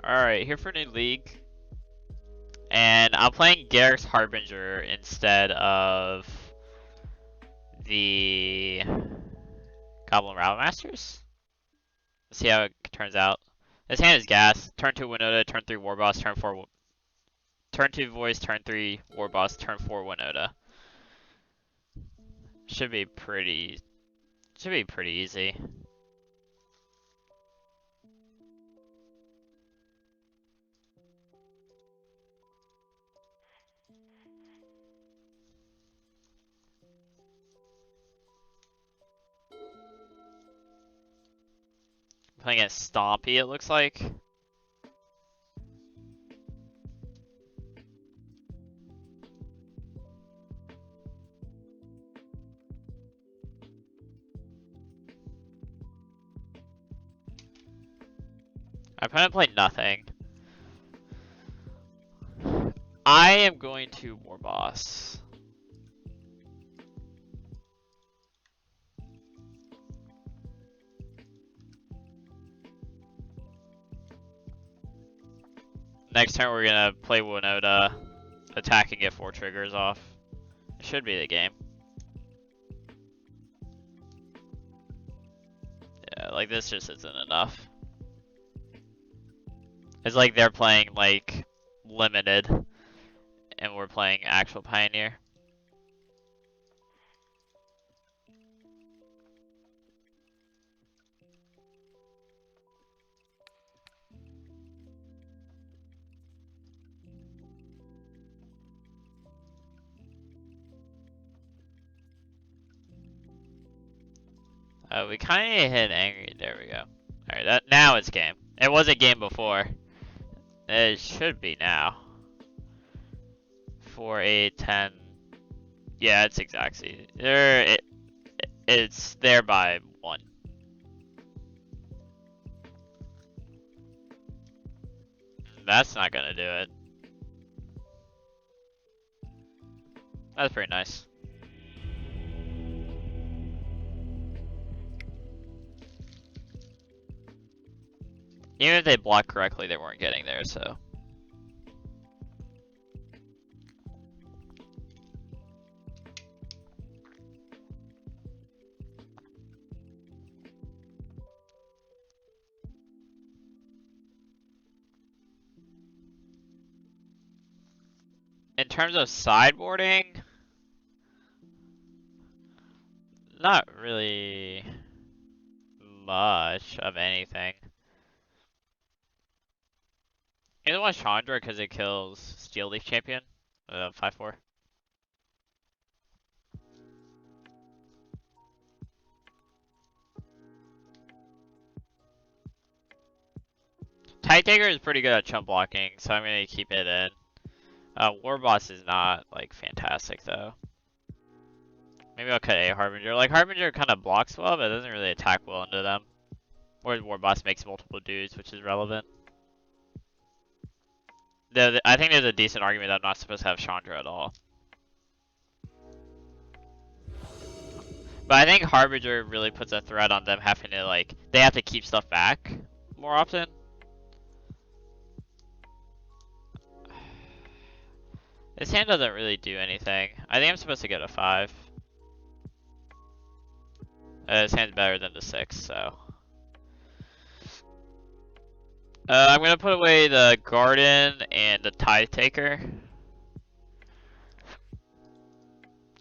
Alright, here for new league. And I'm playing Garrick's Harbinger instead of the Goblin Rattlemasters. Let's see how it turns out. This hand is gas. Turn 2 Winota, turn 3 Warboss, turn 4 turn 2 Voice, turn 3 Warboss, turn 4 Winota. Should be pretty easy. Playing at Stompy, it looks like. I'm gonna play nothing. I am going to Warboss. Next turn we're gonna play Winota, attack and get 4 triggers off. It should be the game. Yeah, like this just isn't enough. It's like they're playing like limited and we're playing actual Pioneer. We kind of hit angry. There we go. Alright, that now it's game. It wasn't game before. It should be now. 4, 8, 10. Yeah, it's exactly. It's there by 1. That's not gonna do it. That's pretty nice. Even if they blocked correctly, they weren't getting there, so. In terms of sideboarding, not really much of anything. Either one Chandra because it kills Steel Leaf Champion, 5/4. Tide Taker is pretty good at chump blocking, so I'm gonna keep it in. Warboss is not like fantastic though. Maybe I'll cut a Harbinger. Like Harbinger kind of blocks well, but it doesn't really attack well into them. Whereas Warboss makes multiple dudes, which is relevant. I think there's a decent argument that I'm not supposed to have Chandra at all. But I think Harbinger really puts a threat on them having to like, they have to keep stuff back more often. This hand doesn't really do anything. I think I'm supposed to get a 5. This hand's better than the 6, so. I'm gonna put away the Garden and the Tithe Taker.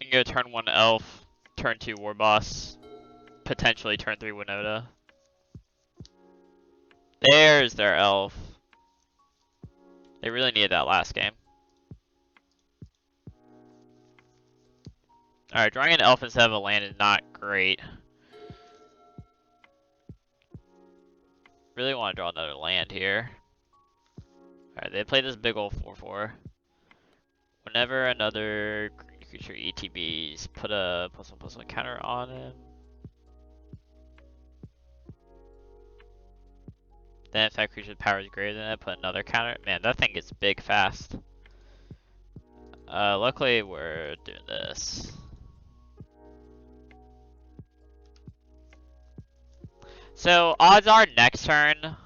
You can go turn 1 Elf, turn 2 Warboss, potentially turn 3 Winota. There's their Elf. They really needed that last game. Alright, drawing an Elf instead of a land is not great. Really want to draw another land here. Alright, they play this big ol' 4/4. Whenever another creature ETBs, put a +1/+1 counter on him. Then if that creature's power is greater than it, put another counter. Man, that thing gets big fast. Luckily we're doing this. So odds are next turn,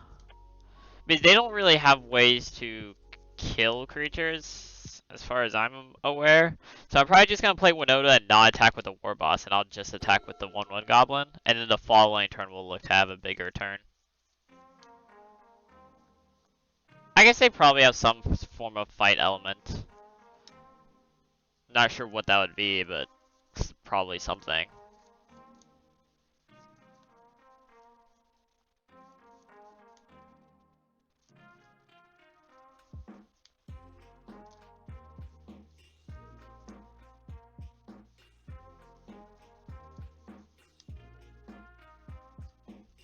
Because they don't really have ways to kill creatures, as far as I'm aware. So I'm probably just gonna play Winota and not attack with the War Boss, and I'll just attack with the 1/1 Goblin, and then the following turn we'll look to have a bigger turn. I guess they probably have some form of fight element. Not sure what that would be, but it's probably something.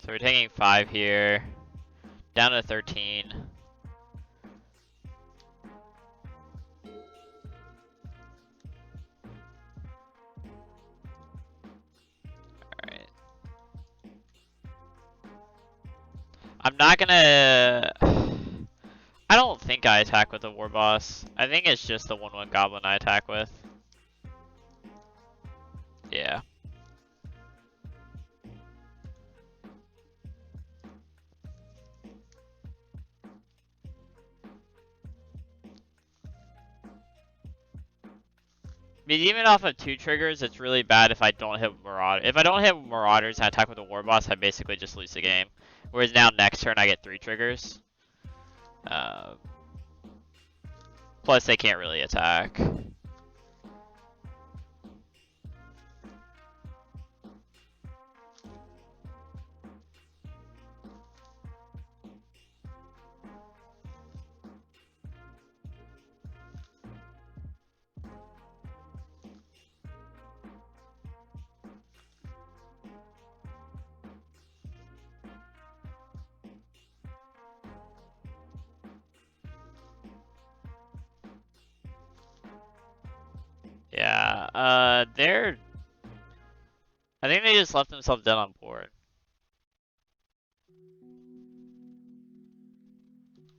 So we're taking 5 here, down to 13. Alright. I'm not gonna... I don't think I attack with the War Boss. I think it's just the 1/1 Goblin I attack with. Yeah. But even off of 2 triggers, it's really bad if I don't hit Marauder. If I don't hit Marauders and I attack with the War Boss, I basically just lose the game. Whereas now next turn I get 3 triggers. Plus they can't really attack. Yeah, I think they just left themselves dead on board.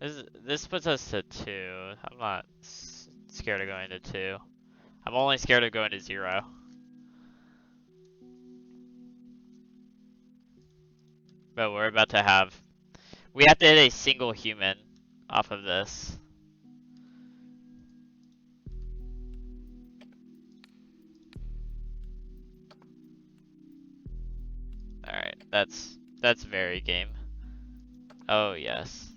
This puts us to 2. I'm not scared of going to 2. I'm only scared of going to 0. But we're about to have... We have to hit a single human off of this. Alright, that's very game. Oh yes.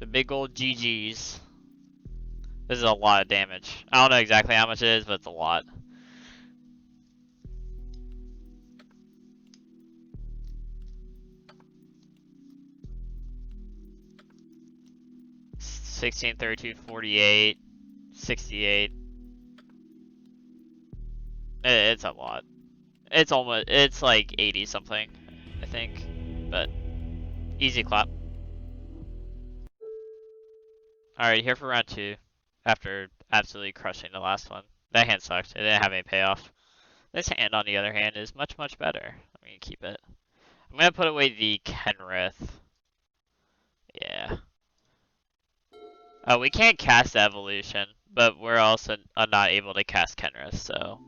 The big old GGs. This is a lot of damage. I don't know exactly how much it is, but it's a lot. $16, 32, 48, 68. It's a lot. It's like 80 something, I think. But easy clap. Alright, here for round 2. After absolutely crushing the last one. That hand sucked. It didn't have any payoff. This hand, on the other hand, is much, much better. I'm gonna keep it. I'm gonna put away the Kenrith. Yeah. We can't cast Evolution, but we're also not able to cast Kenrith, so...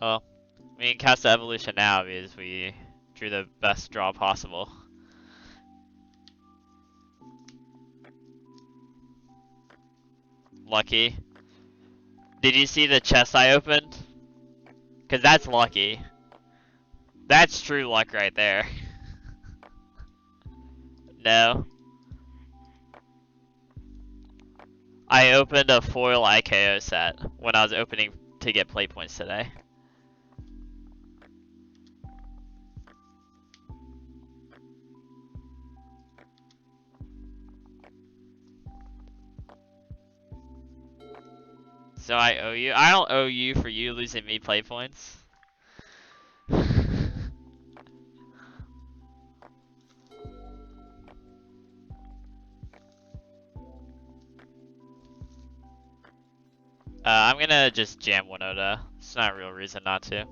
Well, we can cast the Evolution now because we drew the best draw possible. Lucky. Did you see the chest I opened? Cause that's lucky. That's true luck right there. No. I opened a foil IKO set when I was opening to get play points today. So I owe you. I don't owe you for you losing me play points. I'm gonna just jam Winota. It's not a real reason not to.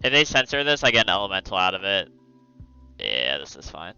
If they censor this, I get an elemental out of it. Yeah, this is fine.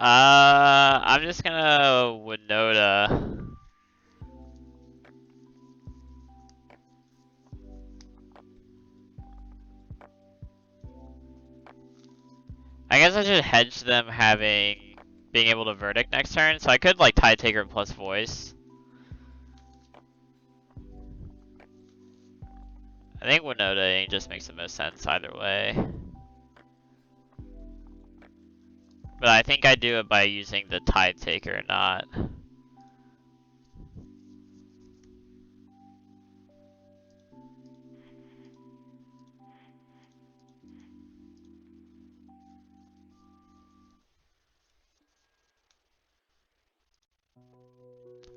I'm just gonna Winota. I guess I should hedge them being able to verdict next turn, so I could like Tide Taker plus voice. I think Winota just makes the most sense either way. But I think I do it by using the Tide Taker, not.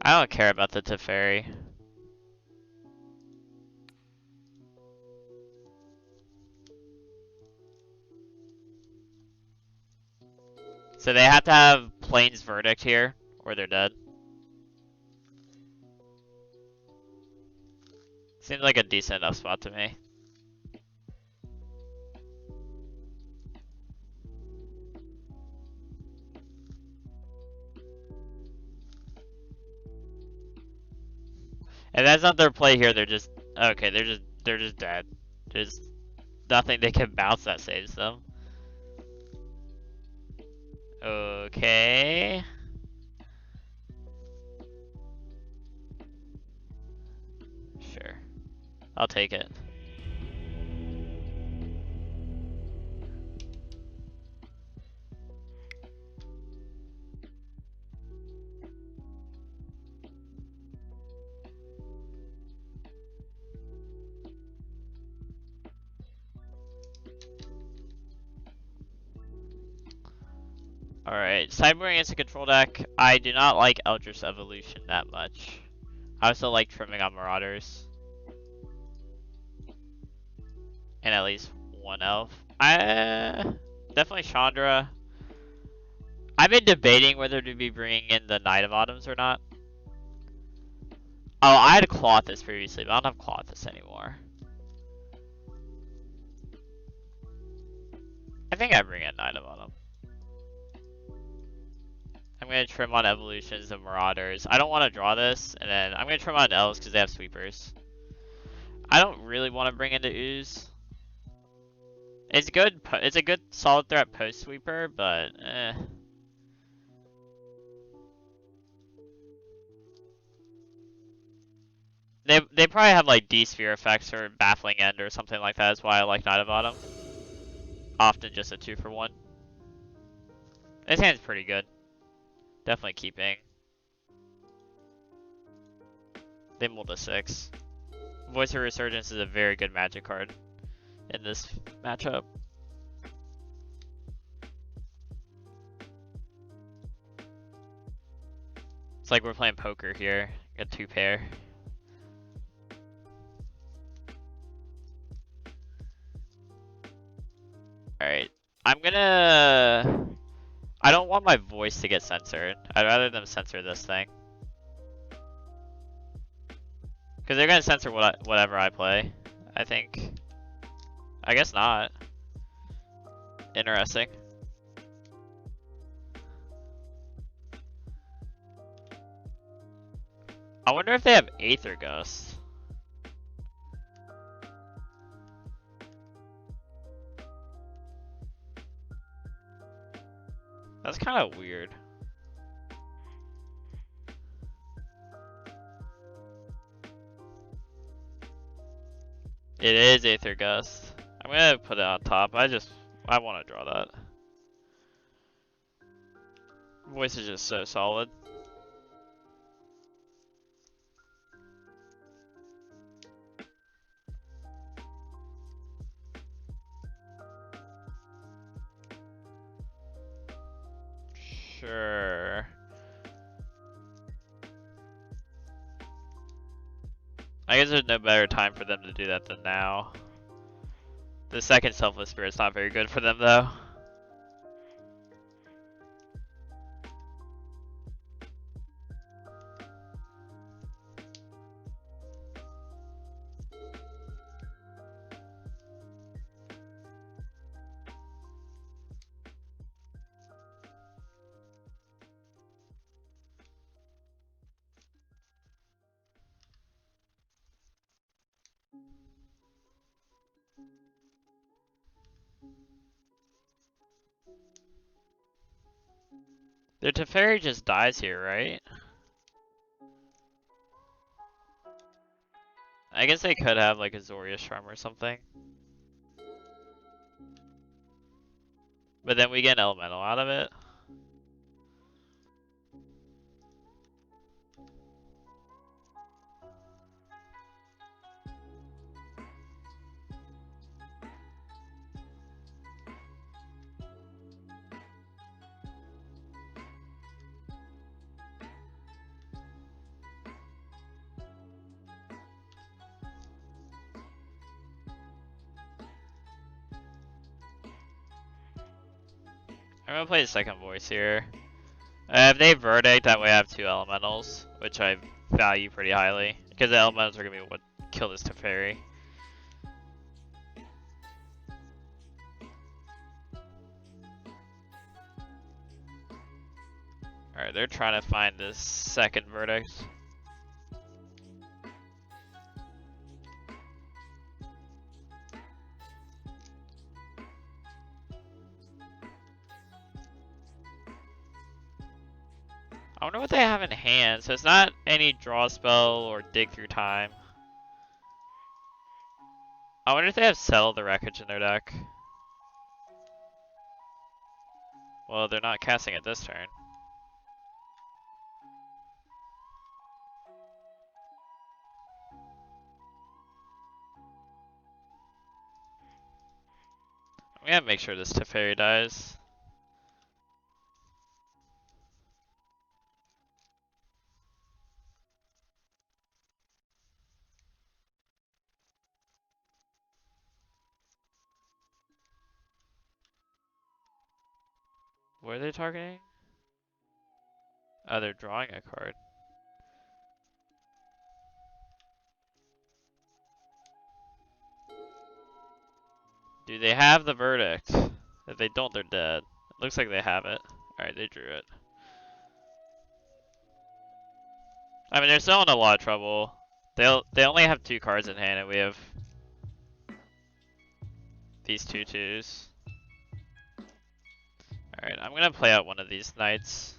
I don't care about the Teferi. So they have to have Plains Verdict here, or they're dead. Seems like a decent enough spot to me. If that's not their play here, they're just okay. They're just dead. There's nothing they can bounce that saves them. Okay. Sure. I'll take it. Alright, sideboarding is a control deck. I do not like Eldritch Evolution that much. I also like trimming on Marauders. And at least one elf. Definitely Chandra. I've been debating whether to be bringing in the Knight of Autumns or not. Oh, I had Clothis previously, but I don't have Clothis anymore. I think I bring in Knight of Autumn. I'm gonna trim on Evolutions and Marauders. I don't want to draw this, and then I'm gonna trim on Elves because they have Sweepers. I don't really want to bring into Ooze. It's good. It's a good solid threat post Sweeper, but eh. They probably have like D-Sphere effects or Baffling End or something like that. That's why I like Knight of Autumn. Often just a 2-for-1. This hand's pretty good. Definitely keeping. They mold a 6. Voice of Resurgence is a very good Magic card in this matchup. It's like we're playing poker here. Got 2 pair. Alright. I don't want my voice to get censored. I'd rather them censor this thing. Because they're gonna censor whatever I play. I think. I guess not. Interesting. I wonder if they have Aether Ghost. That's kind of weird. It is Aether Gust. I'm gonna put it on top. I want to draw that. Voice is just so solid. Sure. I guess there's no better time for them to do that than now. The second Selfless Spirit's not very good for them though. Their Teferi just dies here, right? I guess they could have like a Zoria Shrine or something. But then we get an elemental out of it. I'm gonna play the second voice here. If they verdict, that way I have two elementals, which I value pretty highly. Because the elementals are gonna be what kill this Teferi. Alright, they're trying to find this second verdict. I wonder what they have in hand. So it's not any draw spell or dig through time. I wonder if they have Settle the Wreckage in their deck. Well, they're not casting it this turn. We gotta make sure this Teferi dies. What are they targeting? Oh, they're drawing a card. Do they have the verdict? If they don't, they're dead. It looks like they have it. Alright, they drew it. I mean, they're still in a lot of trouble. They only have two cards in hand, and we have these 2/2s. Alright, I'm gonna play out one of these knights.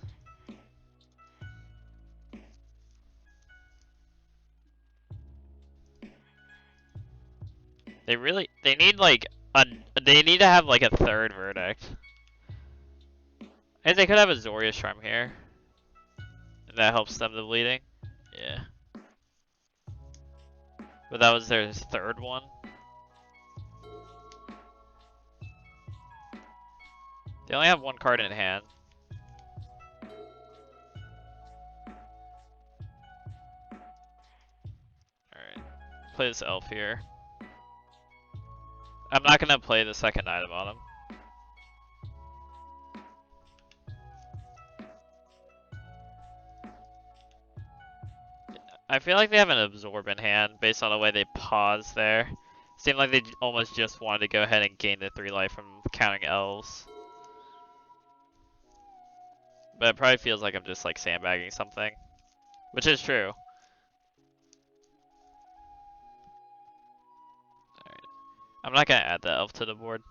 They need like they need to have like a third verdict. And they could have a Zoria Shrine here. And that helps them the bleeding. Yeah. But that was their third one. They only have one card in hand. Alright. Play this elf here. I'm not gonna play the second item on him. I feel like they have an absorb in hand based on the way they paused there. Seemed like they almost just wanted to go ahead and gain the 3 life from counting elves. But it probably feels like I'm just like sandbagging something. Which is true. Alright. I'm not gonna add the elf to the board.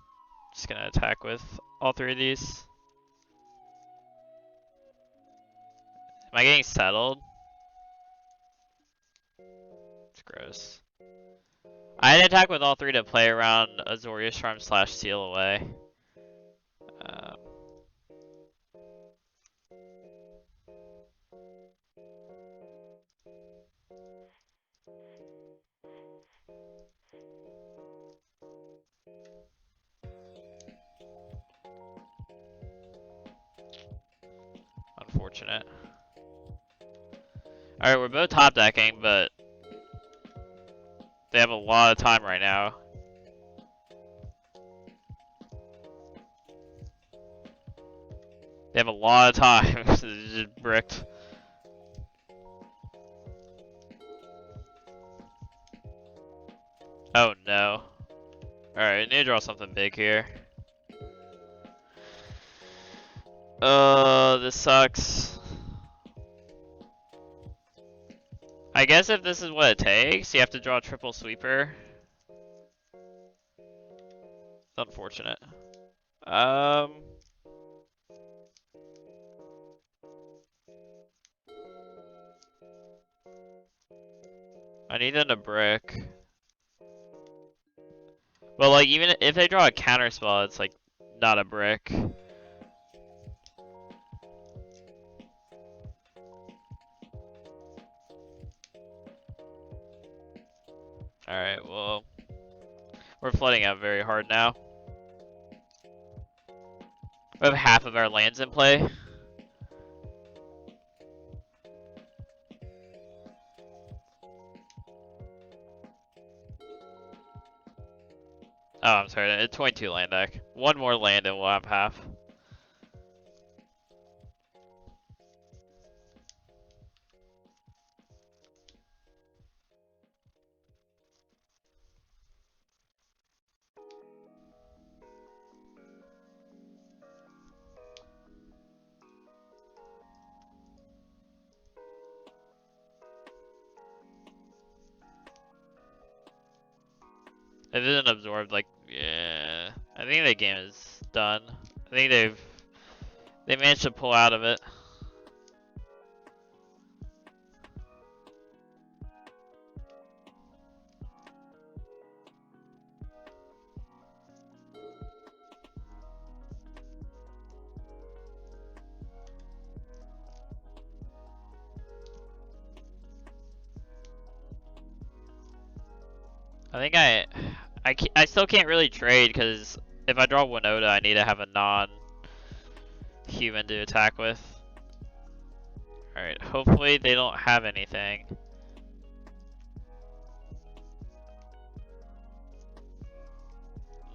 Just gonna attack with all 3 of these. Am I getting settled? It's gross. I had attack with all 3 to play around Azoria Charm / Seal Away. Unfortunate. Alright, we're both top decking, but they have a lot of time right now. They have a lot of time. This is just bricked. Oh no. Alright, I need to draw something big here. This sucks. I guess if this is what it takes, you have to draw a triple sweeper. It's unfortunate. I need them to brick. But like, even if they draw a counter spell, it's like not a brick. Alright, well, we're flooding out very hard now. We have half of our lands in play. Oh, I'm sorry, it's 22 land deck. One more land and we'll have half. If it isn't absorbed, like, yeah, I think the game is done. I think they managed to pull out of it. I think I still can't really trade because if I draw Winota, I need to have a non-human to attack with. Alright, hopefully they don't have anything.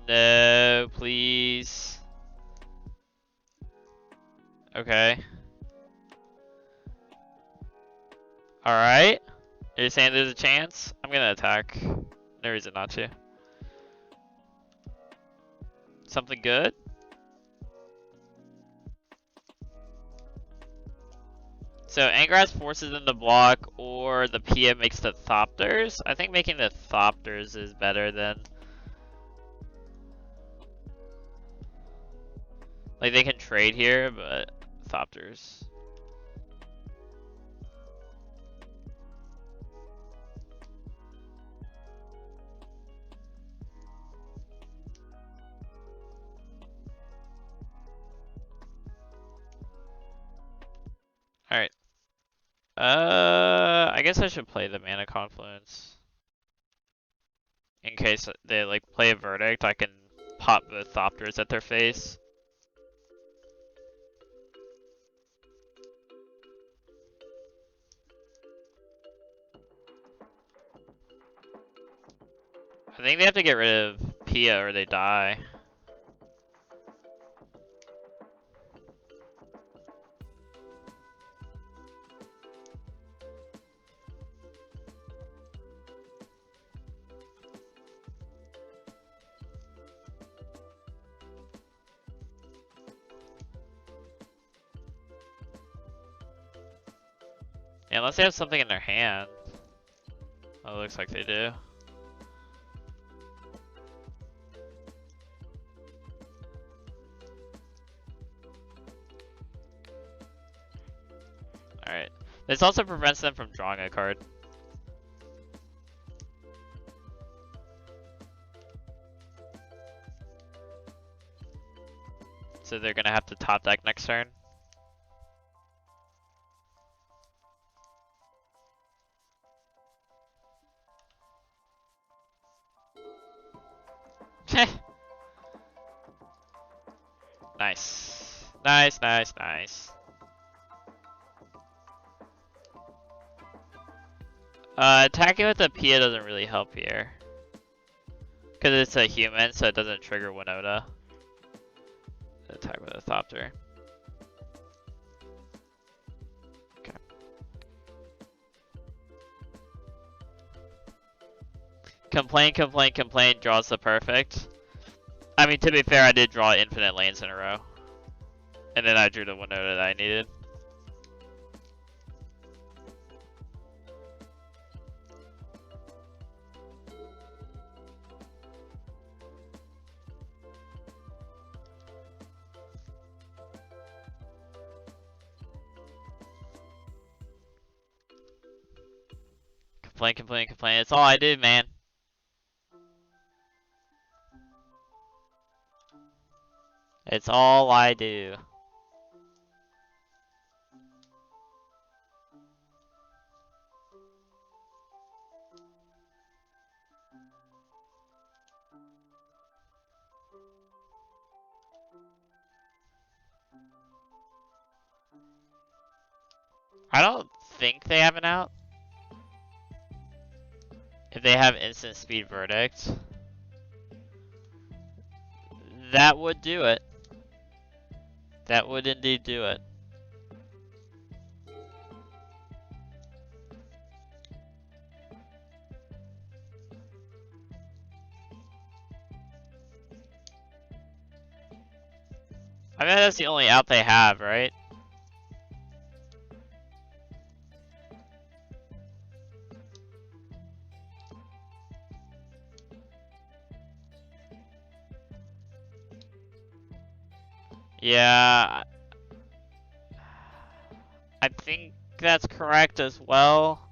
No, please. Okay. Alright. You're saying there's a chance? I'm gonna attack. No reason not to. Something good? So Angrass forces them to block, or the PM makes the Thopters. I think making the Thopters is better than... Like, they can trade here, but Thopters. Alright. I guess I should play the Mana Confluence. In case they, like, play a Verdict, I can pop the Thopters at their face. I think they have to get rid of Pia or they die. Yeah, unless they have something in their hand. Oh, it looks like they do. Alright. This also prevents them from drawing a card. So they're gonna have to top deck next turn. Nice. Nice, nice, nice. Attacking with the Pia doesn't really help here. Because it's a human, so it doesn't trigger Winota. Attack with a Thopter. Okay. Complain, complain, complain, draws the perfect. I mean, to be fair, I did draw infinite lanes in a row. And then I drew the Winota that I needed. Complain, complain, complain. It's all I do, man. It's all I do. I don't think they have an out. If they have instant speed verdict, that would do it. That would indeed do it. I mean, that's the only out they have, right? Yeah, I think that's correct as well.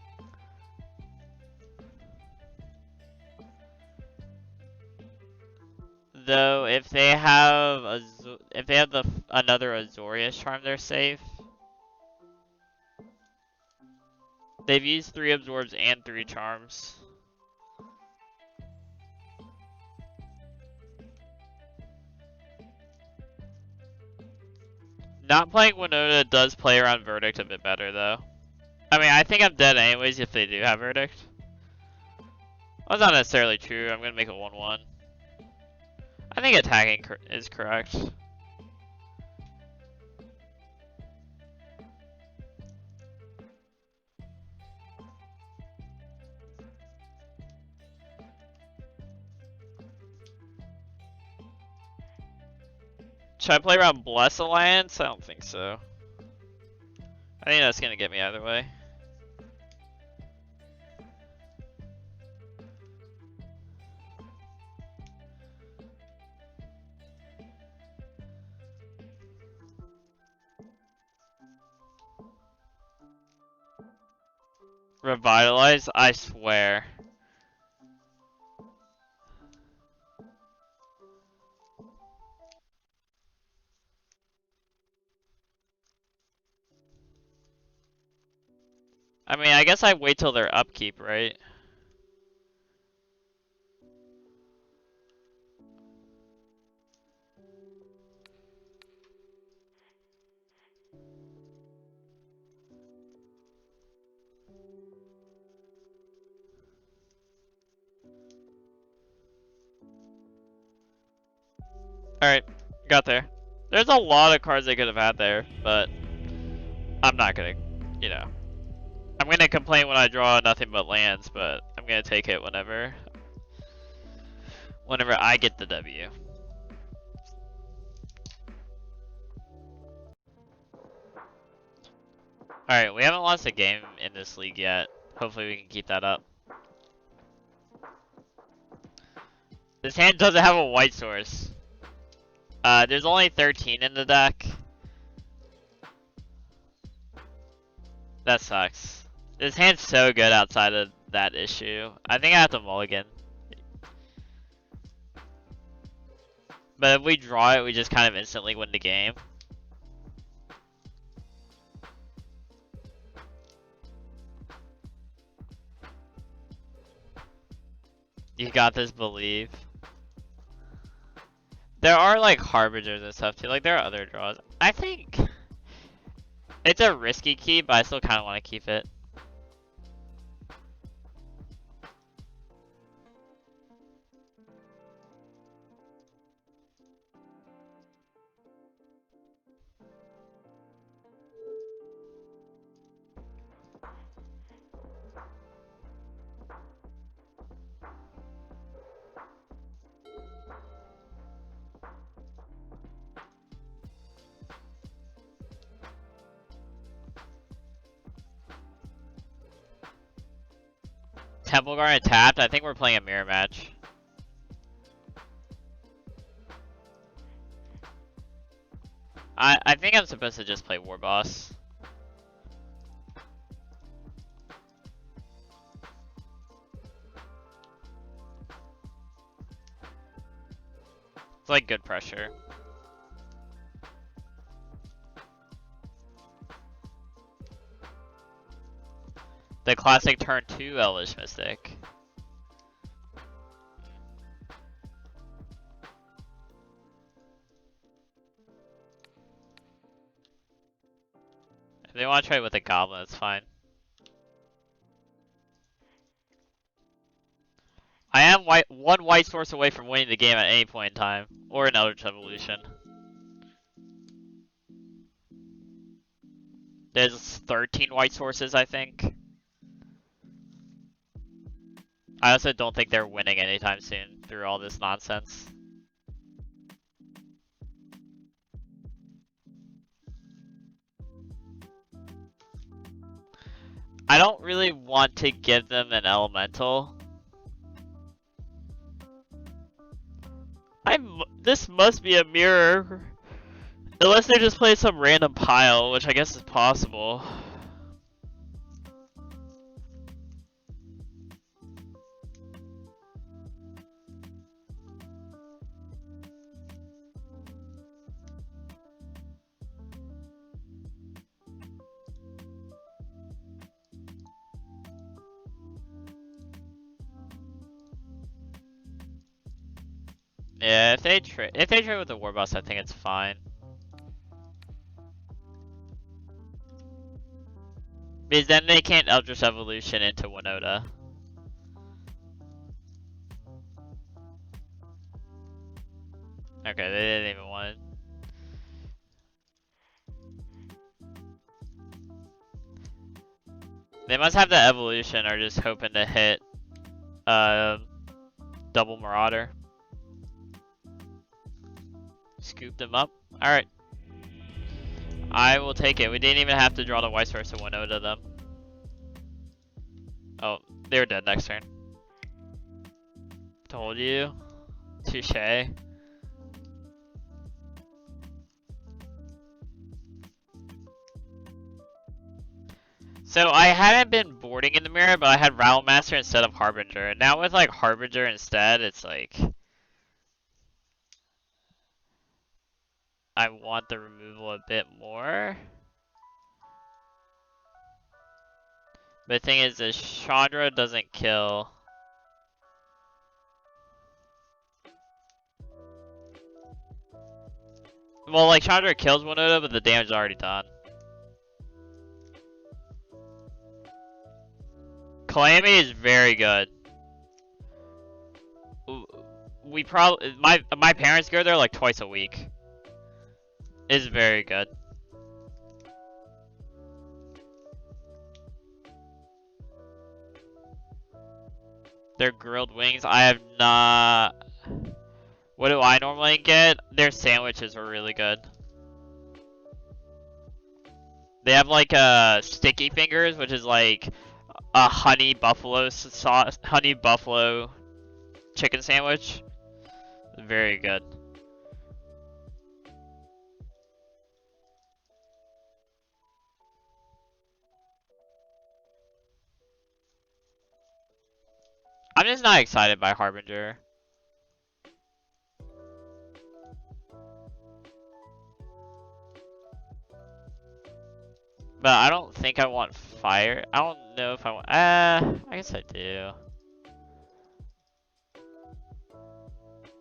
Though, if they have another Azorius charm, they're safe. They've used 3 absorbs and 3 charms. Not playing Winota does play around verdict a bit better, though. I mean, I think I'm dead anyways if they do have verdict. Well, that's not necessarily true. I'm gonna make it 1-1. I think attacking is correct. Should I play around Bless Alliance? I don't think so. I think that's gonna get me either way. Revitalize? I swear. I mean, I guess I wait till their upkeep, right? Alright, got there. There's a lot of cards they could have had there, but I'm not gonna, you know. I'm gonna complain when I draw nothing but lands, but I'm gonna take it whenever I get the W. Alright, we haven't lost a game in this league yet. Hopefully we can keep that up. This hand doesn't have a white source. There's only 13 in the deck. That sucks. This hand's so good outside of that issue. I think I have to mulligan. But if we draw it, we just kind of instantly win the game. You got this, believe. There are like harbingers and stuff too. Like there are other draws. I think it's a risky keep, but I still kind of want to keep it. Temple Garden tapped. I think we're playing a mirror match. I think I'm supposed to just play War Boss. good pressure. The classic turn 2 Elvish Mystic. If they want to try it with a Goblin, it's fine. I am one white source away from winning the game at any point in time, or an Eldritch Evolution. There's 13 white sources, I think. I also don't think they're winning anytime soon through all this nonsense. I don't really want to give them an elemental. This must be a mirror. Unless they just play some random pile, which I guess is possible. Yeah, if they trade with the War Boss, I think it's fine. Because then they can't Eldritch Evolution into Winota. Okay, they didn't even want it. They must have the evolution, or just hoping to hit double Marauder. Scoop them up. Alright. I will take it. We didn't even have to draw the White Source to Winota them. Oh, they were dead next turn. Told you. Touche. So I hadn't been boarding in the mirror, but I had Rattle Master instead of Harbinger. And now with like Harbinger instead, it's like I want the removal a bit more. But the thing is, the Chandra doesn't kill. Well, like Chandra kills Winota, but the damage is already done. Calamity is very good. We probably my parents go there like twice a week. It's very good. Their grilled wings, I have not. What do I normally get? Their sandwiches are really good. They have like sticky fingers, which is like a honey buffalo sauce, honey buffalo chicken sandwich. Very good. I'm just not excited by Harbinger. But I don't think I want fire. I don't know if I want. I guess I do.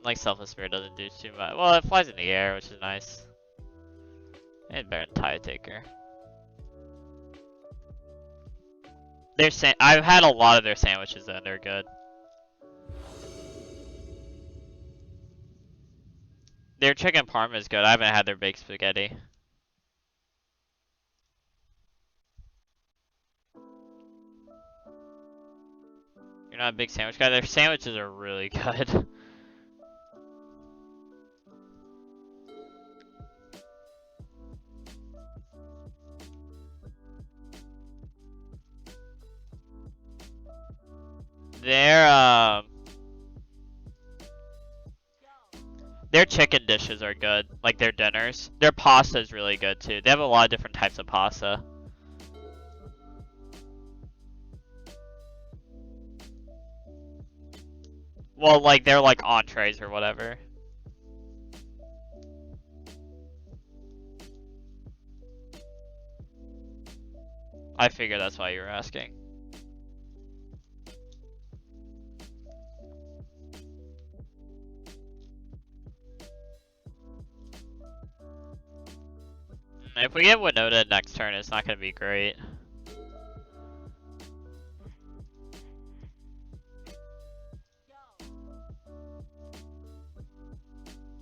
Like Selfless Spirit doesn't do too much. Well, it flies in the air, which is nice. And better than Tide Taker. I've had a lot of their sandwiches though, and they're good. Their chicken parma is good. I haven't had their baked spaghetti. You're not a big sandwich guy? Their sandwiches are really good. Their chicken dishes are good, like their dinners. Their pasta is really good too. They have a lot of different types of pasta. Well, like they're like entrees or whatever. I figured that's why you were asking. If we get Winota next turn, it's not gonna be great.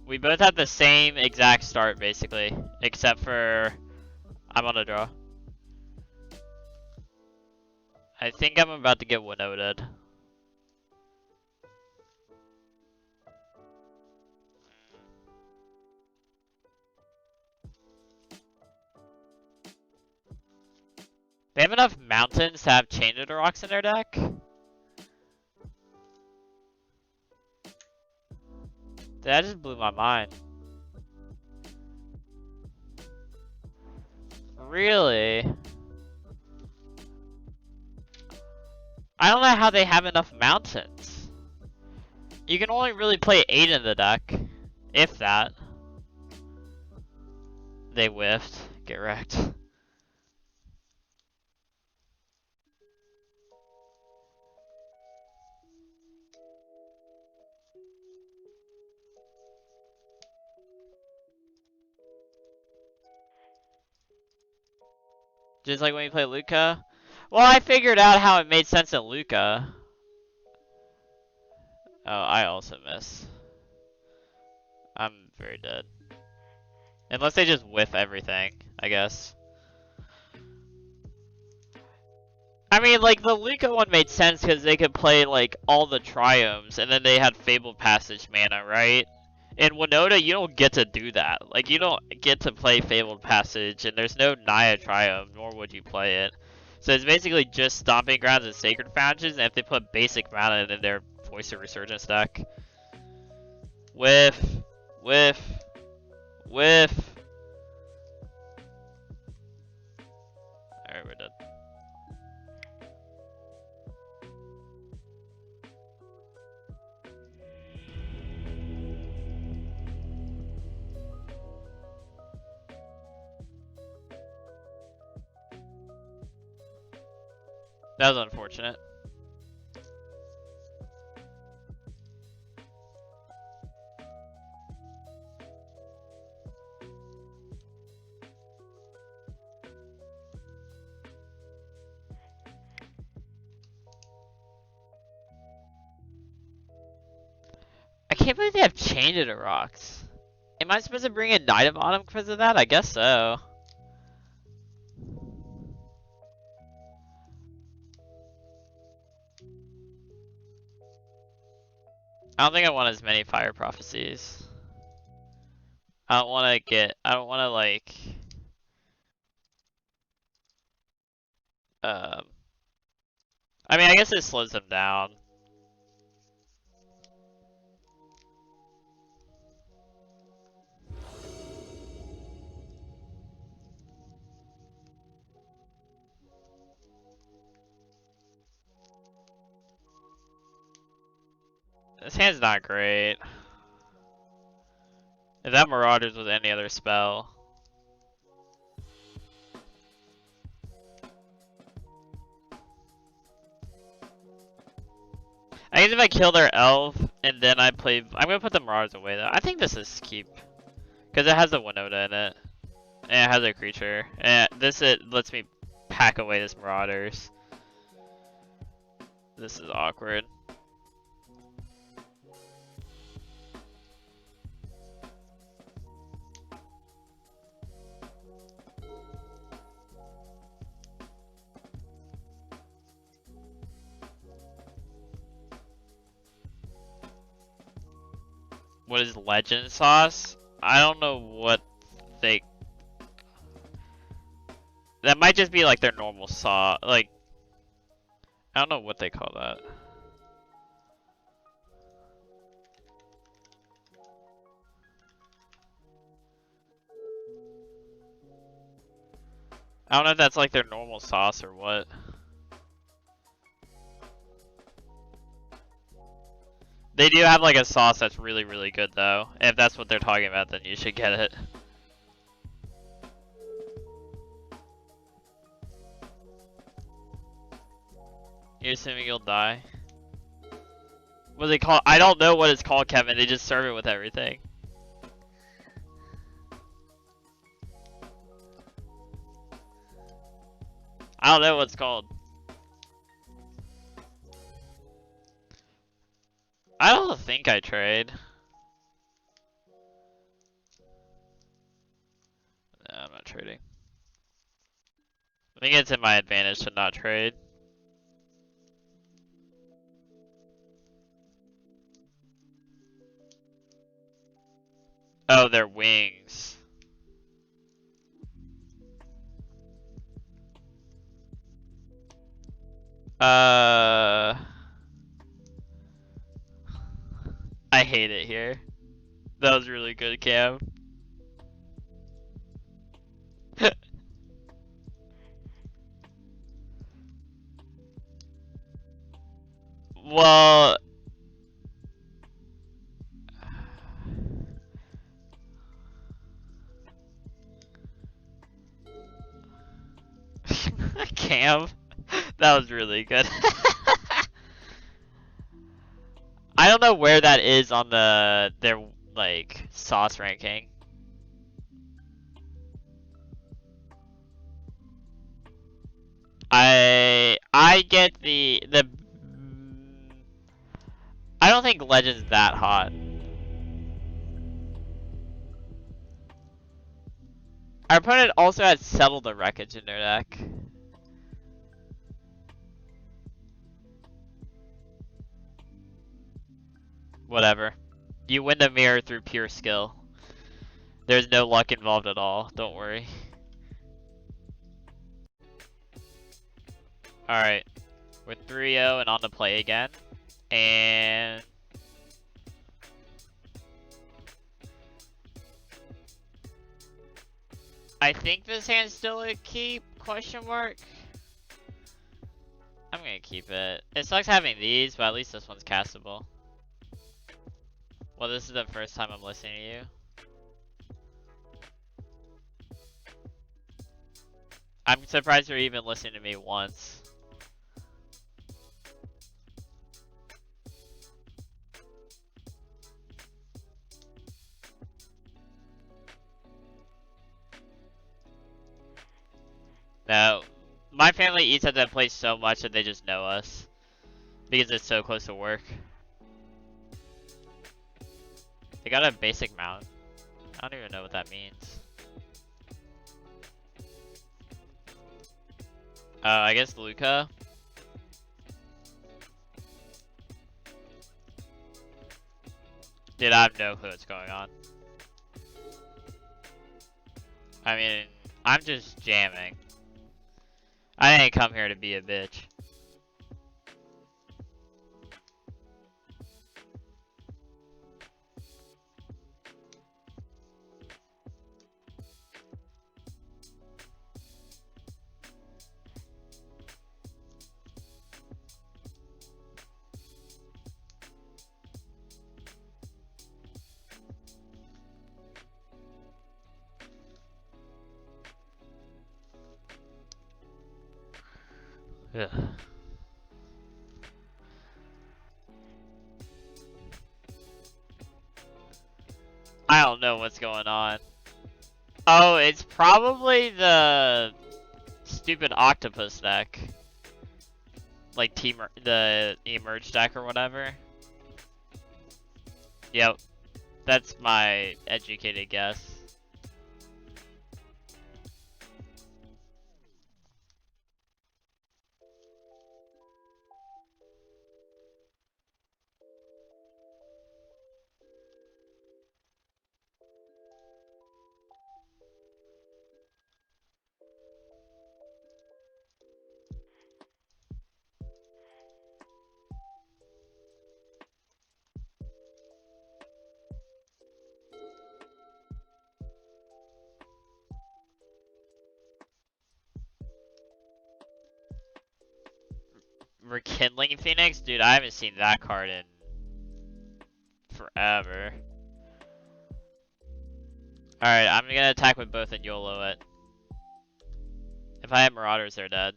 We both have the same exact start, basically, except for I'm on a draw. I think I'm about to get Winoted. They have enough mountains to have Chain of the Rocks in their deck? That just blew my mind. Really? I don't know how they have enough mountains. You can only really play 8 in the deck. If that. They whiffed. Get wrecked. Just like when you play Luca. Well, I figured out how it made sense in Luca. Oh, I also miss. I'm very dead. Unless they just whiff everything, I guess. I mean, like, the Luca one made sense because they could play, like, all the Triomes, and then they had Fabled Passage mana, right? In Winota, you don't get to do that. Like, you don't get to play Fabled Passage, and there's no Naya Triome, nor would you play it. So it's basically just Stomping Grounds and Sacred Fountains, and if they put basic mana in their Voice of Resurgence deck. Whiff. Whiff. Whiff. Alright, we're done. That was unfortunate. I can't believe they have Chain to the Rocks. Am I supposed to bring a Knight on him because of that? I guess so. I don't think I want as many Fire Prophecies. I don't want to like, I mean, I guess it slows them down. This hand's not great. If that Marauders with any other spell. I guess if I kill their elf and then I play, I'm gonna put the Marauders away though. I think this is keep, because it has a Winota in it, and it has a creature, and it lets me pack away this Marauders. This is awkward. What is Legend Sauce? I don't know what they... That might just be like their normal sauce. Like, I don't know what they call that. I don't know if that's like their normal sauce or what. They do have like a sauce that's really, really good though. If that's what they're talking about, then you should get it. You're assuming you'll die? What's it called? I don't know what it's called, Kevin. They just serve it with everything. I don't know what it's called. I don't think I trade. No, I'm not trading. I think it's in my advantage to not trade. Oh, they're wings. I hate it here. That was really good, Cam. Well, Cam, that was really good. I don't know where that is on their like sauce ranking. I get the I don't think Legend's that hot. Our opponent also had Settle the Wreckage in their deck. Whatever. You win the mirror through pure skill. There's no luck involved at all, don't worry. Alright. We're 3-0 and on the play again. And I think this hand's still a keep, question mark. I'm gonna keep it. It sucks having these, but at least this one's castable. Well, this is the first time I'm listening to you. I'm surprised you're even listening to me once. No, my family eats at that place so much that they just know us. Because it's so close to work. They got a basic mount. I don't even know what that means. I guess Luca. Dude, I have no clue what's going on. I mean, I'm just jamming. I didn't come here to be a bitch. Ugh. I don't know what's going on. Oh, it's probably the stupid octopus deck. Like the emerge deck or whatever. Yep. That's my educated guess. Rekindling Phoenix? Dude, I haven't seen that card in forever. Alright, I'm gonna attack with both and YOLO it. If I have Marauders, they're dead.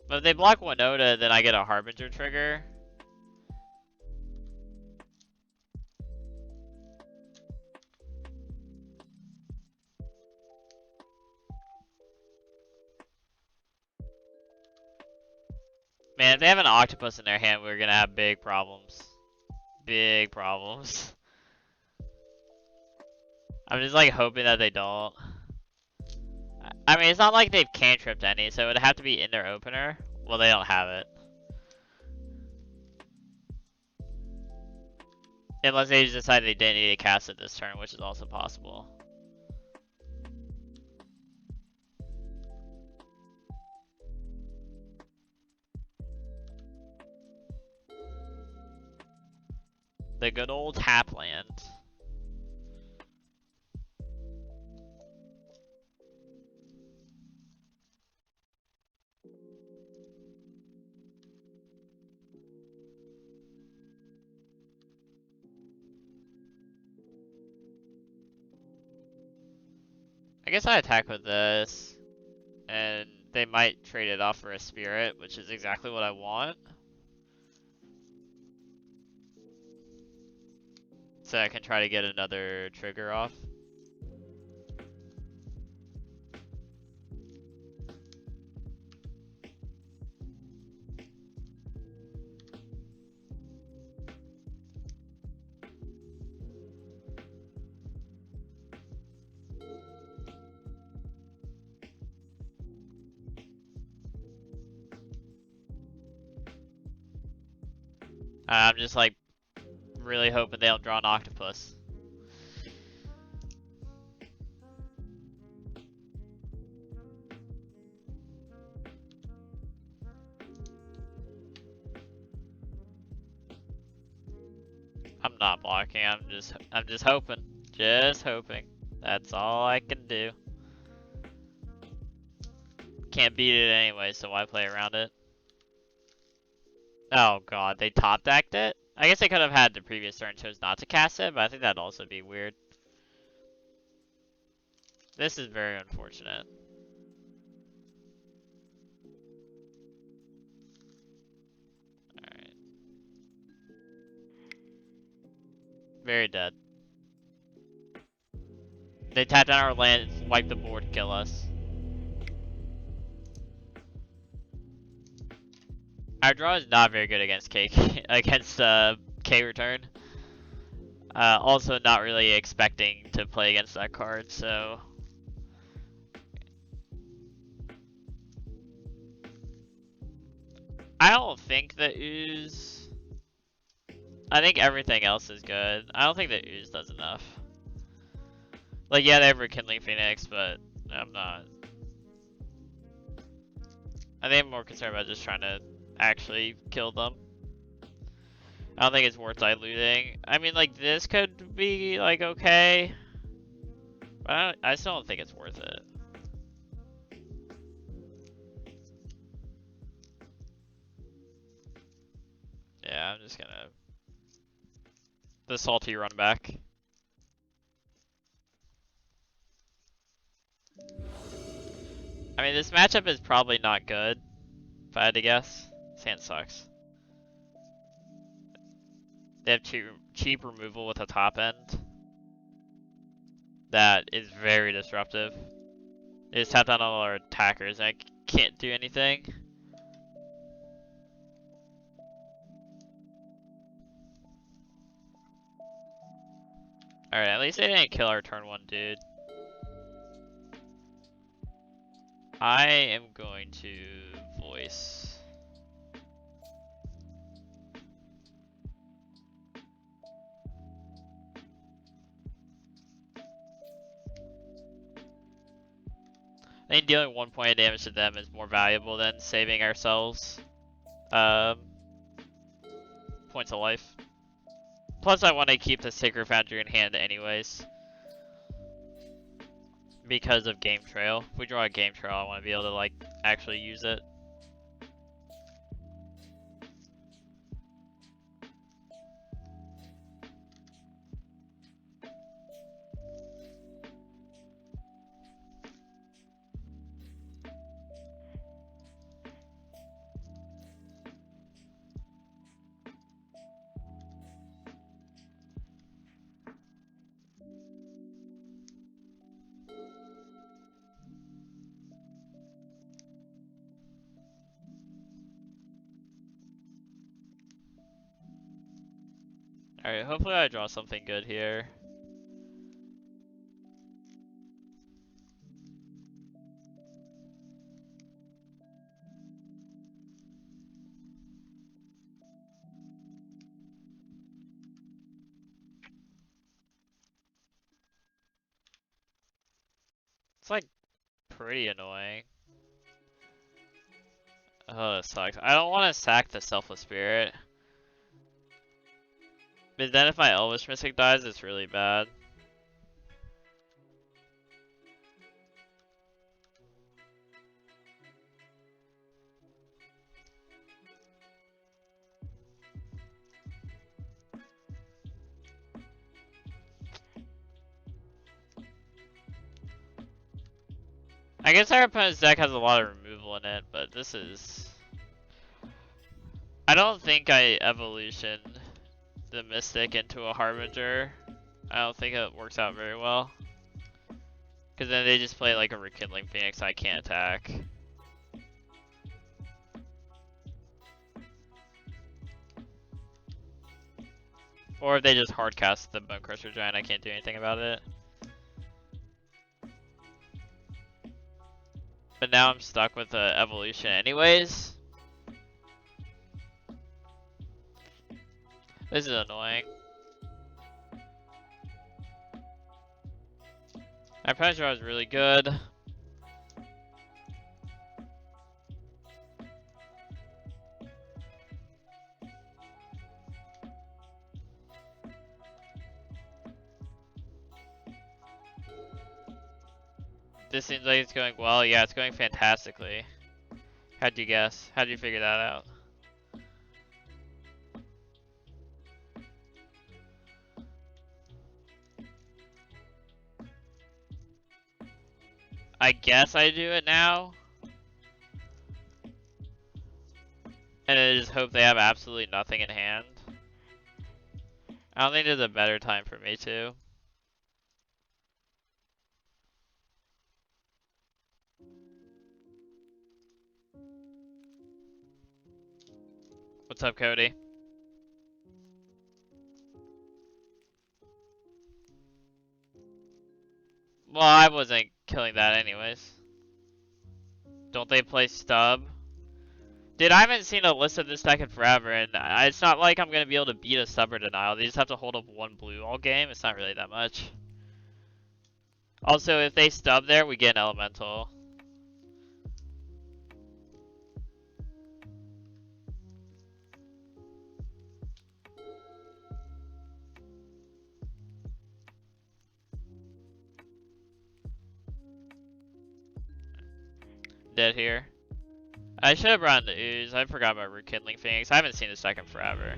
But if they block Winota, then I get a Harbinger trigger. Man, if they have an octopus in their hand, we're gonna have big problems. Big problems. I'm just like hoping that they don't. I mean, it's not like they've cantripped any, so it would have to be in their opener. Well, they don't have it. Unless they just decided they didn't need to cast it this turn, which is also possible. The good old Tapland. I guess I attack with this, and they might trade it off for a spirit, which is exactly what I want. So I can try to get another trigger off. I'm just like really hoping they don't draw an octopus. I'm not blocking. I'm just hoping. Just hoping. That's all I can do. Can't beat it anyway, so why play around it? Oh god, they top decked it? I guess they could have had the previous turn chose not to cast it, but I think that'd also be weird. This is very unfortunate. Alright. Very dead. They tap down our land, wipe the board, kill us. Our draw is not very good against K against K return. Also not really expecting to play against that card, so I don't think the ooze. I think everything else is good. I don't think the ooze does enough. Like, yeah, they have Rekindling Phoenix, but I'm not. I think I'm more concerned about just trying to actually kill them. I don't think it's worth diluting. I mean, like, this could be, like, okay. But I still don't think it's worth it. Yeah, I'm just gonna... The salty run back. I mean, this matchup is probably not good, if I had to guess. This hand sucks. They have cheap removal with a top end. That is very disruptive. They just tap down all our attackers and I can't do anything. Alright, at least they didn't kill our turn 1 dude. I am going to voice. I think dealing 1 point of damage to them is more valuable than saving ourselves points of life. Plus I want to keep the Sacred Foundry in hand anyways. Because of Game Trail. If we draw a Game Trail, I want to be able to like actually use it. Alright, hopefully I draw something good here. It's like pretty annoying. Oh, that sucks. I don't want to sack the Selfless Spirit. But then if my Elvish Mystic dies, it's really bad. I guess our opponent's deck has a lot of removal in it, but this is... I don't think I evolution the Mystic into a Harbinger. I don't think it works out very well. Because then they just play like a Rekindling Phoenix I can't attack. Or if they just hardcast the Bone Crusher Giant, I can't do anything about it. But now I'm stuck with the evolution anyways. This is annoying. My opponent's draw is really good. This seems like it's going well. Yeah, it's going fantastically. How'd you guess? How'd you figure that out? I guess I do it now. And I just hope they have absolutely nothing in hand. I don't think there's a better time for me to. What's up, Cody? Well, I wasn't killing that anyways. Don't they play Stub? Dude, I haven't seen a list of this deck in forever, and it's not like I'm gonna be able to beat a Stub or Denial. They just have to hold up one blue all game. It's not really that much. Also, if they Stub there, we get an Elemental. Dead here. I should have brought in the Ooze. I forgot about Rekindling Phoenix. I haven't seen this deck in forever.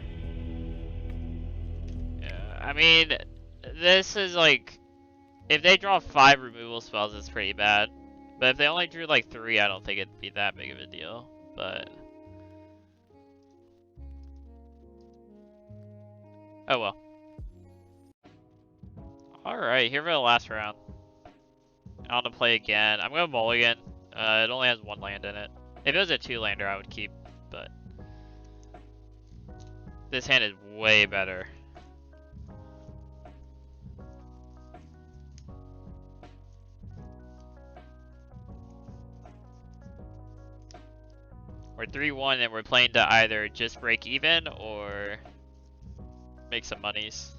Yeah, I mean, this is like... If they draw 5 removal spells, it's pretty bad. But if they only drew like 3, I don't think it'd be that big of a deal. But... oh well. Alright, here for the last round. I want to play again. I'm going to mulligan. It only has 1 land in it. If it was a 2-lander, I would keep, but... this hand is way better. We're 3-1 and we're playing to either just break even or make some monies.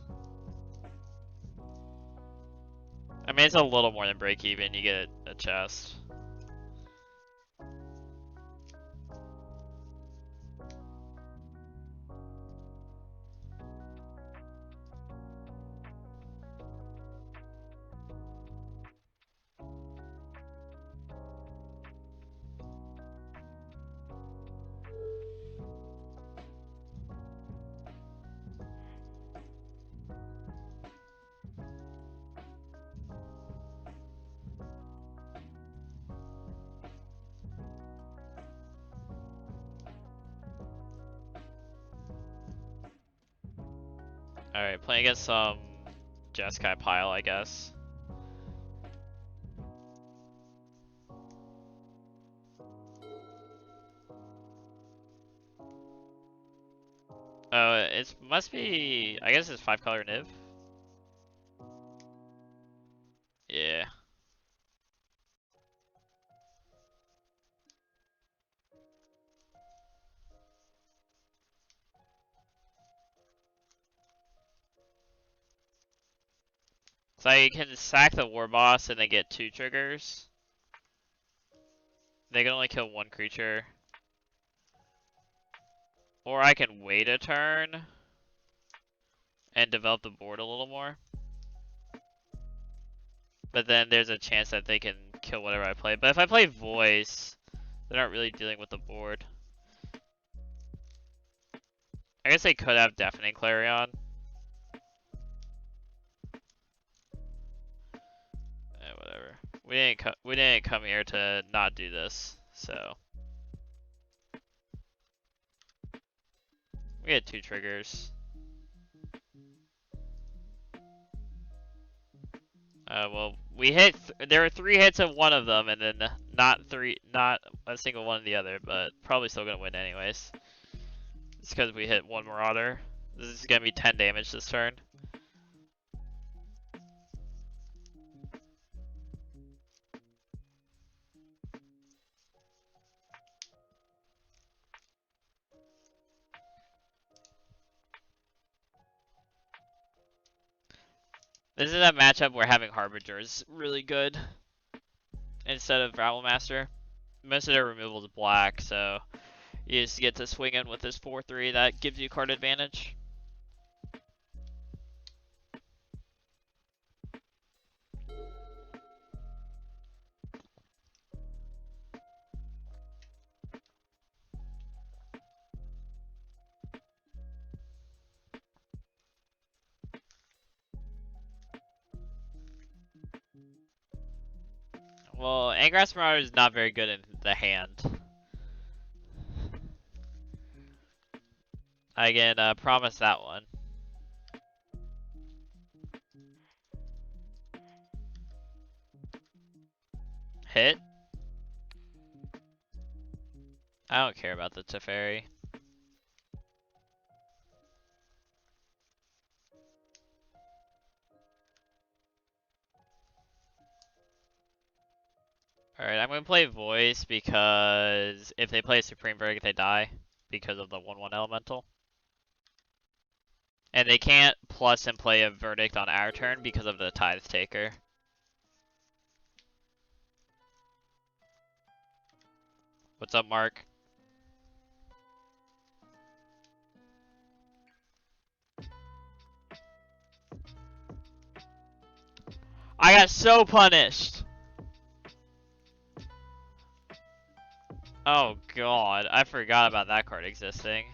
I mean, it's a little more than break even. You get a chest. Alright, playing against some Jeskai pile, I guess. It must be. I guess it's 5-color Niv. Yeah. So you can sack the war boss and they get 2 triggers. They can only kill 1 creature. Or I can wait a turn and develop the board a little more. But then there's a chance that they can kill whatever I play. But if I play voice, they're not really dealing with the board. I guess they could have Deafening Clarion. Whatever. We didn't come here to not do this, so we had 2 triggers. Well, we hit. There were 3 hits of one of them, and then not a single one of the other. But probably still gonna win anyways. It's because we hit 1 Marauder. This is gonna be 10 damage this turn. This is a matchup where having Harbinger is really good instead of Rabble Master. Most of their removal is black, so you just get to swing in with this 4/3 that gives you card advantage. Well, Angrass Marauder is not very good in the hand. I can promise that one. Hit? I don't care about the Teferi. Alright, I'm gonna play Voice because if they play Supreme Verdict, they die because of the 1/1 Elemental. And they can't plus and play a Verdict on our turn because of the Tithe Taker. What's up, Mark? I got so punished! Oh god, I forgot about that card existing.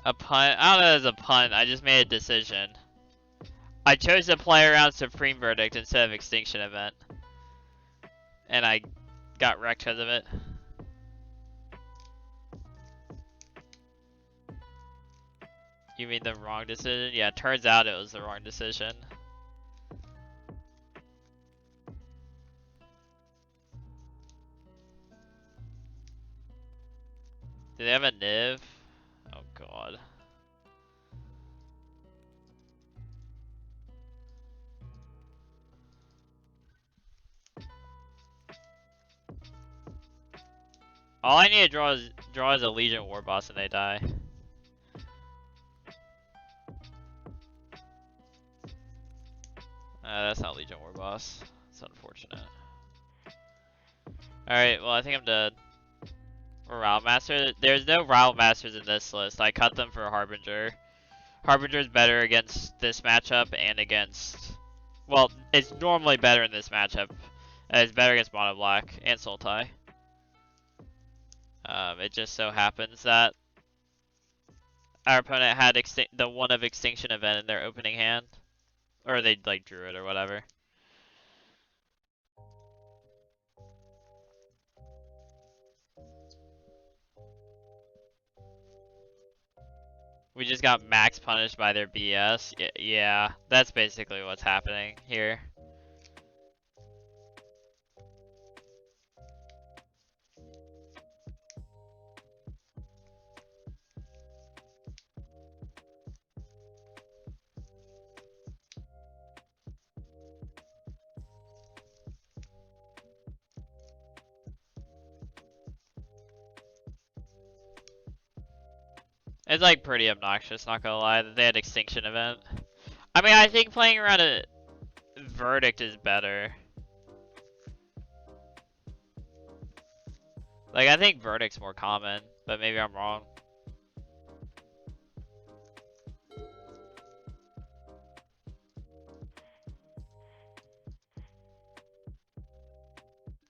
A punt? I don't know if it's a punt, I just made a decision. I chose to play around Supreme Verdict instead of Extinction Event. And I got wrecked because of it. You mean the wrong decision? Yeah, turns out it was the wrong decision. Do they have a Niv? Oh god. All I need to draw is a Legion War Boss and they die. That's not Legion War Boss. It's unfortunate. Alright, well I think I'm dead. Or Route Master. There's no Route Masters in this list. I cut them for Harbinger. Harbinger's better against this matchup and against... Well, it's normally better in this matchup. It's better against Mono Black and Sultai. It just so happens that our opponent had the one of Extinction Event in their opening hand. Or they like drew it or whatever. We just got max punished by their BS. Yeah, that's basically what's happening here. It's like pretty obnoxious, not gonna lie, that they had Extinction Event. I mean, I think playing around a Verdict is better. Like, I think Verdict's more common, but maybe I'm wrong.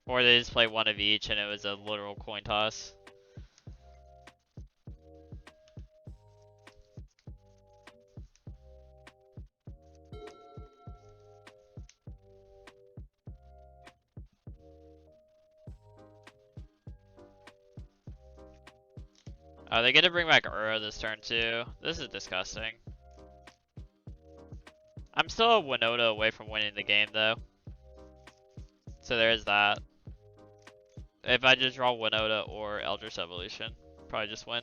Or they just play one of each and it was a literal coin toss. Oh, they get to bring back Uro this turn too. This is disgusting. I'm still a Winota away from winning the game though. So there's that. If I just draw Winota or Eldritch Evolution, probably just win.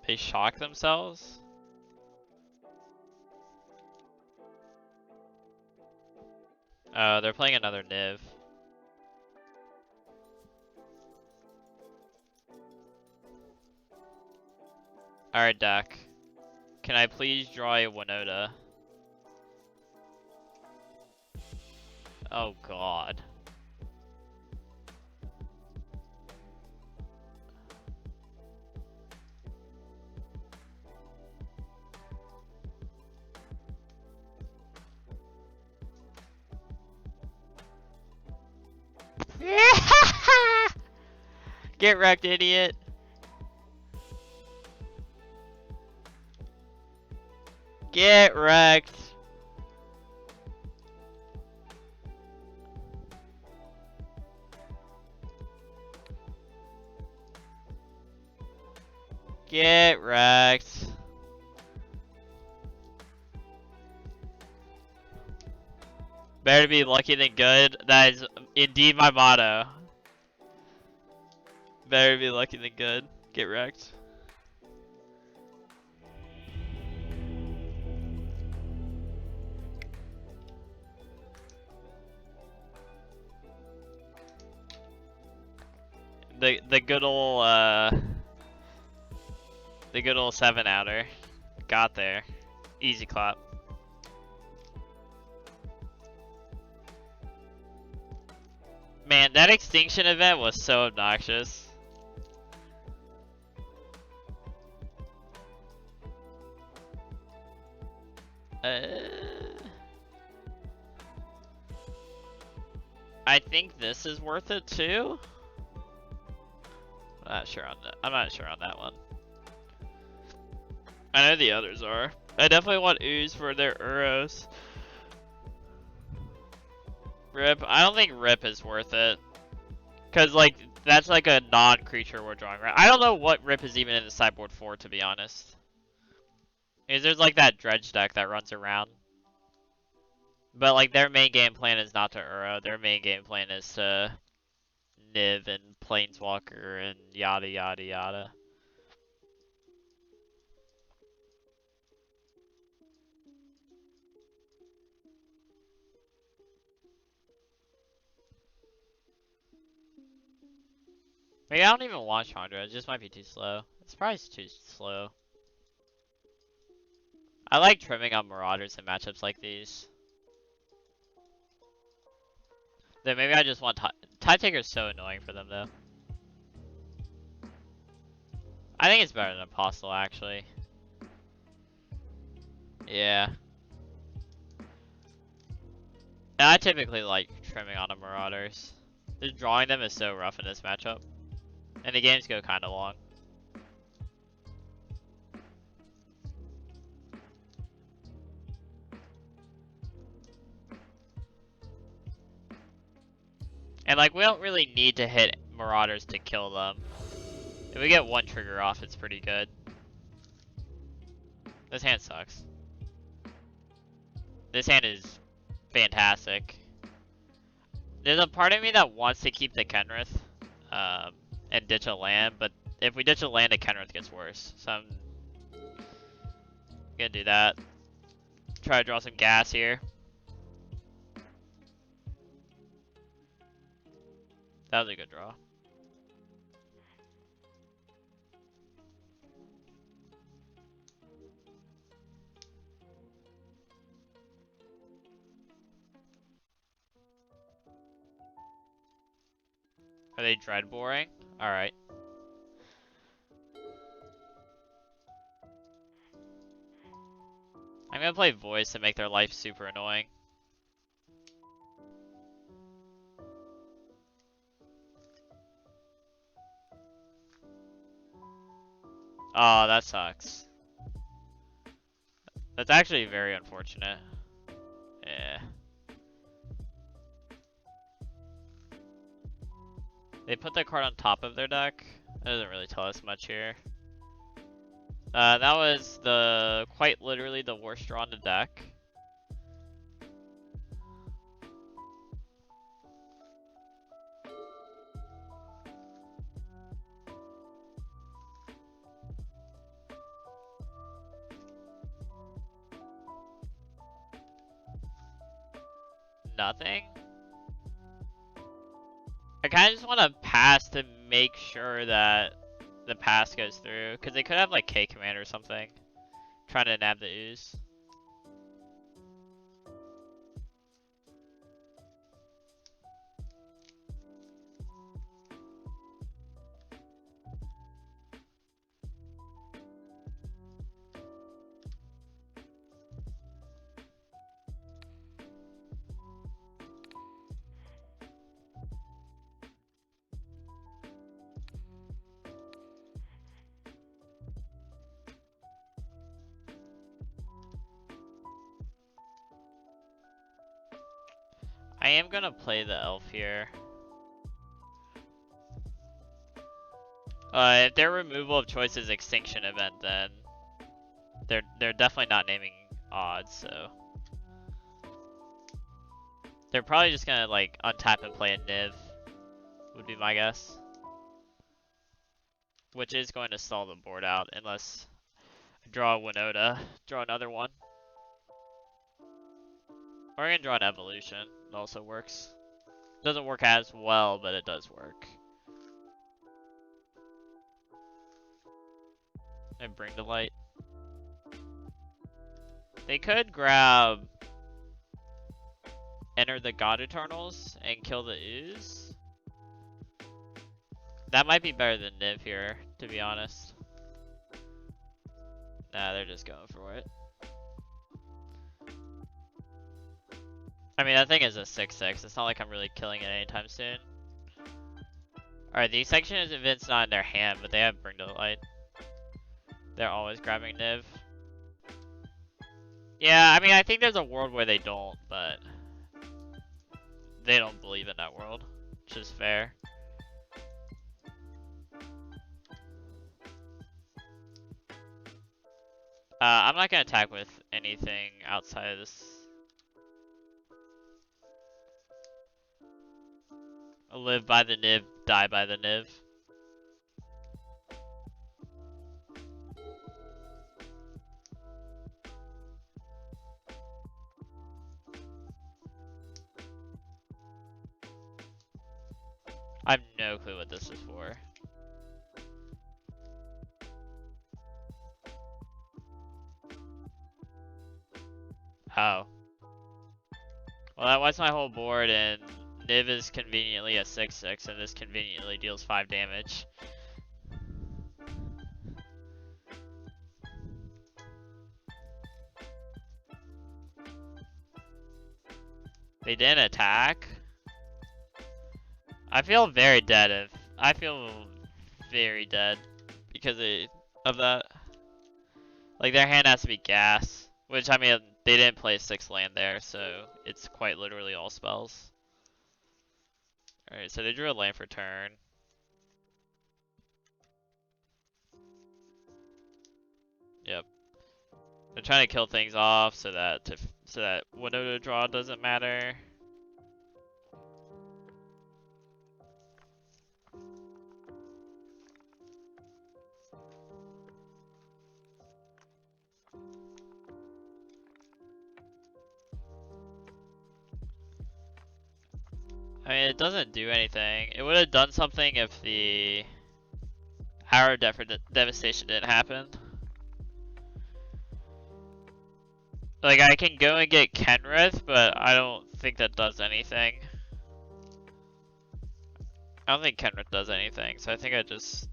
They shock themselves? Oh, they're playing another Niv. Alright, deck. Can I please draw a Winota? Oh god. Get wrecked, idiot. Get wrecked. Get wrecked. Better to be lucky than good. That is indeed my motto. Better to be lucky than good. Get wrecked. The good old the good old 7-outer. Got there. Easy clap. Man, that extinction event was so obnoxious. I think this is worth it too. I'm not sure on that. I'm not sure on that one. I know the others are. I definitely want Ooze for their Uros. Rip. I don't think Rip is worth it. Cause like that's like a non-creature we're drawing, right? I don't know what Rip is even in the sideboard for, to be honest. Because there's like that Dredge deck that runs around. But like their main game plan is not to Uro. Their main game plan is to Niv and Planeswalker and yada yada yada. Maybe I don't even want Chandra, it just might be too slow. It's probably too slow. I like trimming on Marauders in matchups like these. Then maybe I just want Tide Taker's so annoying for them though. I think it's better than Apostle actually. Yeah. And I typically like trimming on the Marauders. Just drawing them is so rough in this matchup. And the games go kinda long. And like we don't really need to hit Marauders to kill them. If we get one trigger off, it's pretty good. This hand sucks. This hand is fantastic. There's a part of me that wants to keep the Kenrith and ditch a land, but if we ditch a land, the Kenrith gets worse. So I'm gonna do that. Try to draw some gas here. That was a good draw. Are they dread boring? Alright. I'm gonna play voice to make their life super annoying. Oh, that sucks. That's actually very unfortunate. Yeah. They put that card on top of their deck. That doesn't really tell us much here. That was quite literally the worst draw in the deck. Nothing? I kind of just want to pass to make sure that the pass goes through, because they could have like K command or something, trying to nab the ooze. I am gonna play the elf here. If their removal of choice is extinction event, then they're definitely not naming odds, so they're probably just gonna like untap and play a Niv, would be my guess. Which is going to stall the board out unless I draw a Winota, draw another one. Or I'm gonna draw an evolution. It also works. Doesn't work as well, but it does work. And bring to light. They could grab Enter the God Eternals and kill the ooze. That might be better than Niv here, to be honest. Nah, they're just going for it. I mean, that thing is a 6/6. It's not like I'm really killing it anytime soon. Alright, the extinction event's not in their hand, but they have Bring to Light. They're always grabbing Niv. Yeah, I mean, I think there's a world where they don't, but they don't believe in that world, which is fair. I'm not gonna attack with anything outside of this. I'll live by the Niv, die by the Niv. I have no clue what this is for. Oh. Well, that was my whole board, and Niv is conveniently a 6/6, and this conveniently deals 5 damage. They didn't attack. I feel very dead. I feel very dead because of that. Like, their hand has to be gas, which, I mean, they didn't play a 6 land there, so it's quite literally all spells. Alright, so they drew a land for turn. Yep. They're trying to kill things off so that Winota draw doesn't matter. I mean, it doesn't do anything. It would have done something if the Arrow Devastation didn't happen. Like, I can go and get Kenrith, but I don't think that does anything. I don't think Kenrith does anything, so I think I just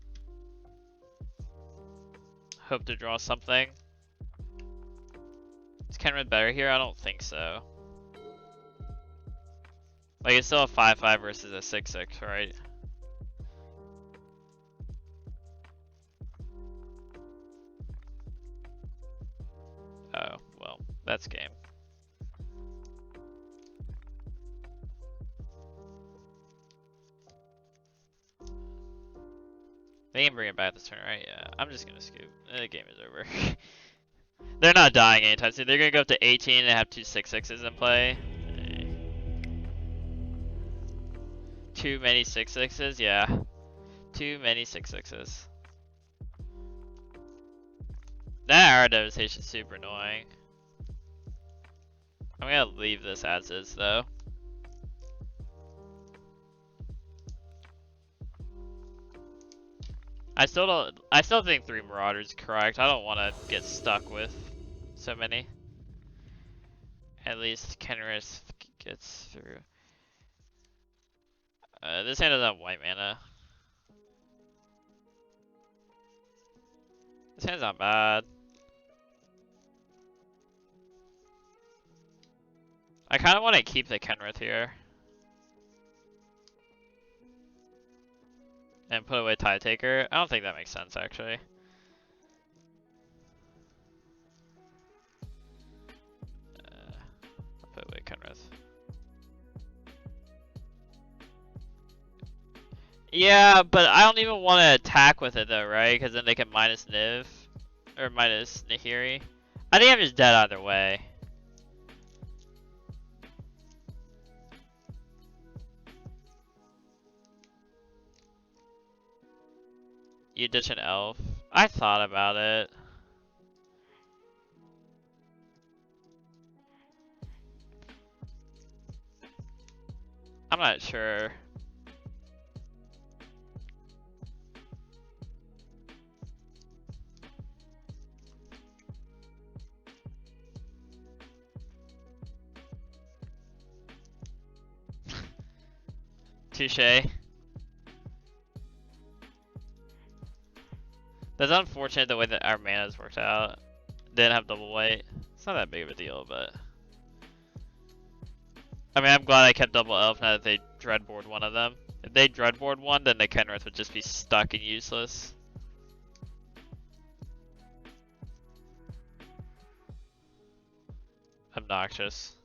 hope to draw something. Is Kenrith better here? I don't think so. Like, it's still a 5-5 versus a 6-6, right? Oh, well, that's game. They can bring it back this turn, right? Yeah, I'm just gonna scoop. The game is over. They're not dying anytime soon. They're gonna go up to 18 and have two 6-6s in play. Too many 6-6s? Yeah. Too many 6-6s. That Arrow Devastation is super annoying. I'm gonna leave this as is though. I still think 3 Marauders is correct. I don't want to get stuck with so many. At least Kenrith gets through. This hand doesn't have white mana. This hand's not bad. I kind of want to keep the Kenrith here. And put away Tide Taker. I don't think that makes sense actually. Put away Kenrith. Yeah, but I don't even want to attack with it though, right? Because then they can minus Niv. Or minus Nahiri. I think I'm just dead either way. You ditch an elf. I thought about it. I'm not sure. Touche. That's unfortunate the way that our mana's worked out. Didn't have double white. It's not that big of a deal, but I mean, I'm glad I kept double elf now that they dreadboard one of them. If they dreadboard one, then the Kenrith would just be stuck and useless. Obnoxious.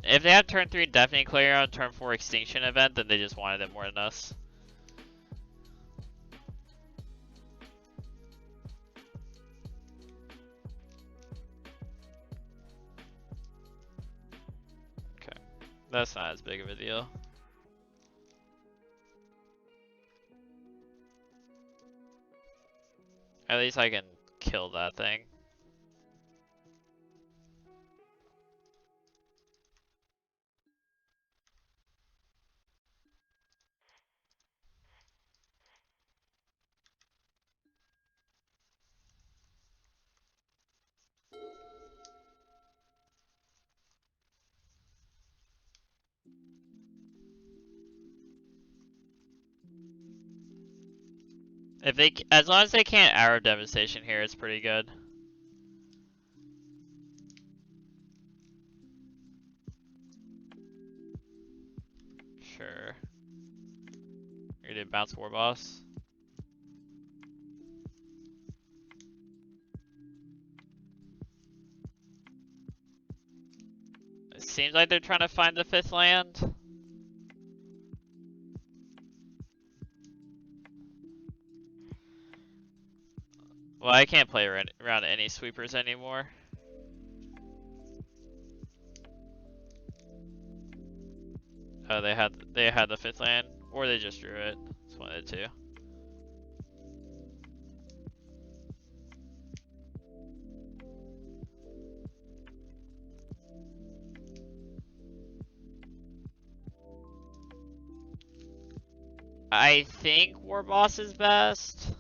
If they had turn 3 Deafening Clear on turn 4 Extinction event, then they just wanted it more than us. Okay, that's not as big of a deal. At least I can kill that thing. If they, as long as they can't Arrow Devastation here, it's pretty good. Sure. You're gonna bounce war boss. It seems like they're trying to find the 5th land. Well, I can't play around any sweepers anymore. Oh, they had the 5th land, or they just drew it. It's one of the two. I think war boss is best.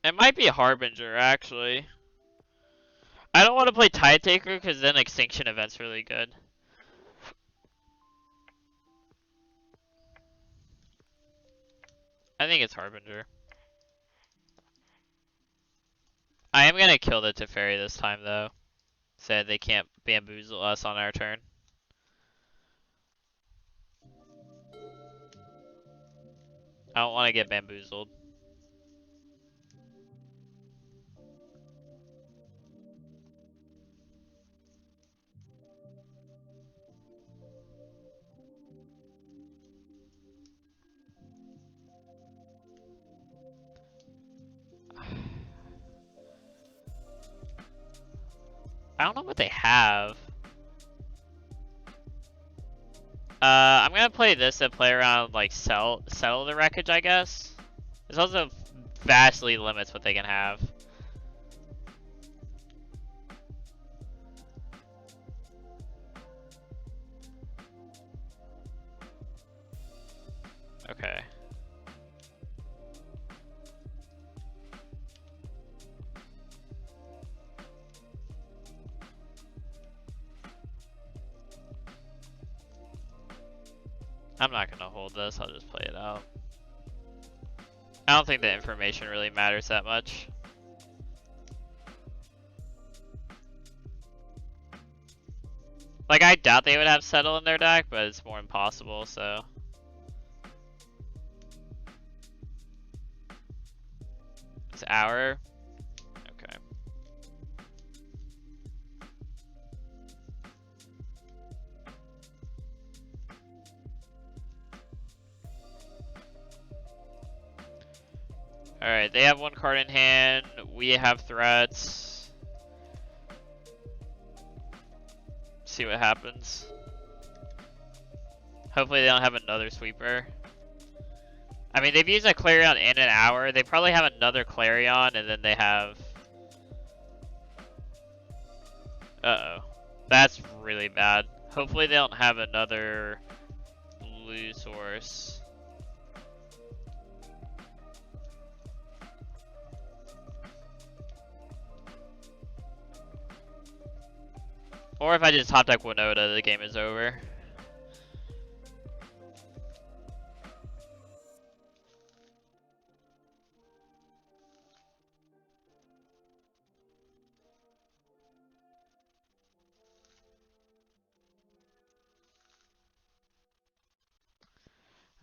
It might be Harbinger, actually. I don't want to play Tide Taker because then Extinction Event's really good. I think it's Harbinger. I am gonna kill the Teferi this time though, so they can't bamboozle us on our turn. I don't want to get bamboozled. I don't know what they have. I'm gonna play this and play around, like, settle the wreckage, I guess. This also vastly limits what they can have. Okay. I'm not gonna hold this, I'll just play it out. I don't think the information really matters that much. Like, I doubt they would have settle in their deck, but it's more impossible, so. It's hour. Okay. Alright, they have one card in hand. We have threats. See what happens. Hopefully they don't have another sweeper. I mean, they've used a Clarion in an hour. They probably have another Clarion, and then they have... Uh-oh. That's really bad. Hopefully they don't have another blue source. Or if I just top deck Winota, the game is over.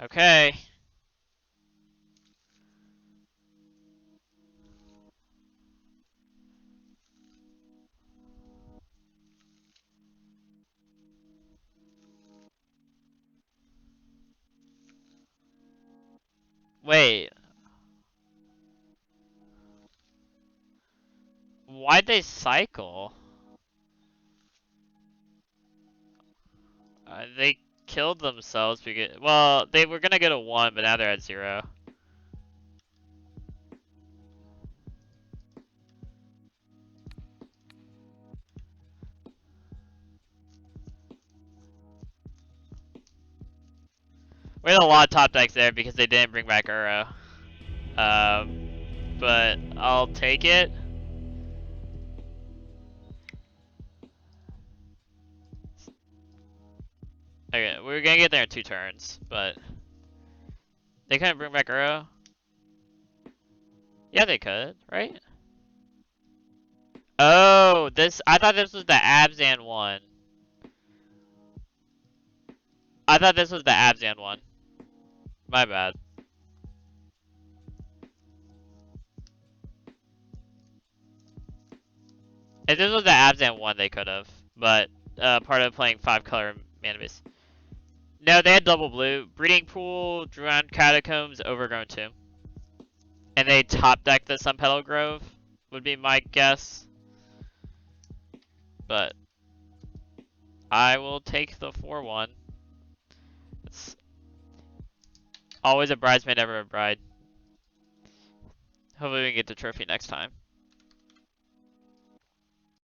Okay. Wait. Why'd they cycle? They killed themselves because, well, they were gonna get a 1, but now they're at 0. We had a lot of top decks there because they didn't bring back Uro. But I'll take it. Okay, we were gonna get there in 2 turns, but they couldn't bring back Uro. Yeah, they could, right? Oh, I thought this was the Abzan one. I thought this was the Abzan one. My bad. If this was the Abzan one, they could have. But, part of playing 5-color mana base. No, they had double blue. Breeding Pool, Drowned Catacombs, Overgrown Tomb. And they top deck the Sunpetal Grove, would be my guess. But I will take the 4-1. It's always a bridesmaid, never a bride. Hopefully we can get the trophy next time.